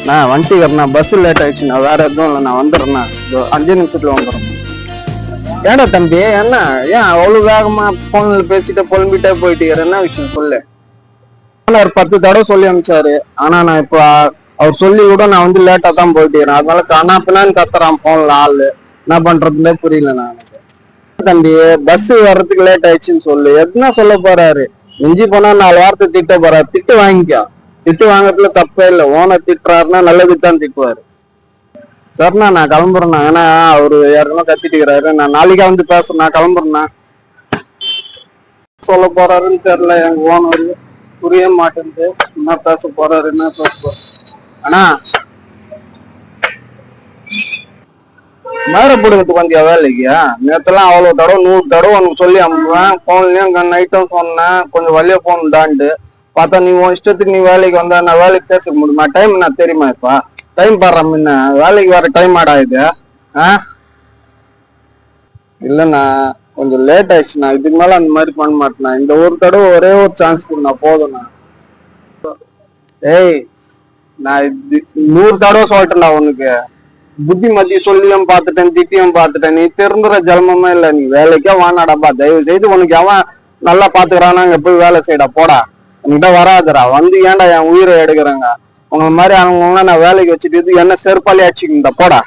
நான் வந்துட்டுக்கிறேண்ணா, bus late ஆயிடுச்சுண்ணா. வேற எதுவும் இல்லை, நான் வந்துடுறேண்ணா. 5 நிமிஷத்துல வந்துடுறேன். ஏடா தம்பி, என்ன ஏன் அவ்வளவு வேகமா போன்ல பேசிட்டு புலம்பிட்டே போயிட்டு என்ன விஷயம் சொல்லு. ஒரு 10 தடவை சொல்லி அனுப்பிச்சாரு. ஆனா நான் இப்ப அவர் சொல்லி கூட நான் வந்து லேட்டா தான் போயிட்டு இருக்கேன். அதனால கண்ணாப்பினான்னு கத்துறான் போன்ல ஆளு. என்ன பண்றதுன்னே புரியல. நான் தம்பி பஸ் வர்றதுக்கு லேட் ஆயிடுச்சுன்னு சொல்லு, எதுனா சொல்ல போறாரு. மிஞ்சி போனா 4 வாரத்தை திட்ட போறாரு. திட்டு வாங்கிக்கோ. திட்டு வாங்கறதுல தப்பே இல்லை. ஓனர் திட்டுறாருன்னா நல்லதுதான் திட்டுவாரு. சரிண்ணா, நான் கிளம்புறேண்ணா. ஏன்னா அவரு யாருன்னா கத்திட்டு இருக்கிறாரு. நான் நாளைக்கா வந்து பேசுறேன். நான் கிளம்புறேண்ணா. சொல்ல போறாருன்னு தெரியல. எங்க ஓனர் புரிய மாட்டேங்குது. என்ன பேச போறாரு, என்ன பேச போறாரு. ஆனா மேல போடுறதுக்கு வந்தியா வேலைக்கு? நேத்தெல்லாம் அவ்வளவு தடவை 100 தடவை உனக்கு சொல்லி அனுப்புவேன். போன்லயும் நைட்டும் சொன்னேன் கொஞ்சம் வெளியே போகணுண்டான்ட்டு. பார்த்தா நீ உன் இஷ்டத்துக்கு நீ வேலைக்கு வந்தா நான் வேலைக்கு சேர்த்துக்க முடியுமா? டைம் என்ன தெரியுமா? இப்ப டைம் பாடுற முன்ன வேலைக்கு வர டைம் ஆடா இது. இல்லண்ணா, கொஞ்சம் லேட் ஆயிடுச்சுண்ணா. இதுக்கு மேல அந்த மாதிரி பண்ண மாட்டேண்ணா. இந்த ஒரு தடவை ஒரே ஒரு சான்ஸ் கொடுண்ணா, போதும்ண்ணா. ஏய், நான் 100 தடவை சொல்லிட்டேன்டா உனக்கு. புத்தி மத்தி சொல்லியும் பார்த்துட்டேன், திட்டியும் பார்த்துட்டேன். நீ திருந்துற ஜென்மமே இல்லை. நீ வேலைக்கே வானாடாப்பா. தயவு செய்து உனக்கு அவன் நல்லா பாத்துக்கிறானா அங்க போய் வேலை செய்யடா, போடா. என்கிட்ட வராதுடா. வந்து ஏன்டா என் உயிரை எடுக்கிறாங்க? உங்களை மாதிரி அவங்க நான் வேலைக்கு வச்சுட்டு என்ன செருப்பாளி ஆச்சுக்கிட்டா, போடா.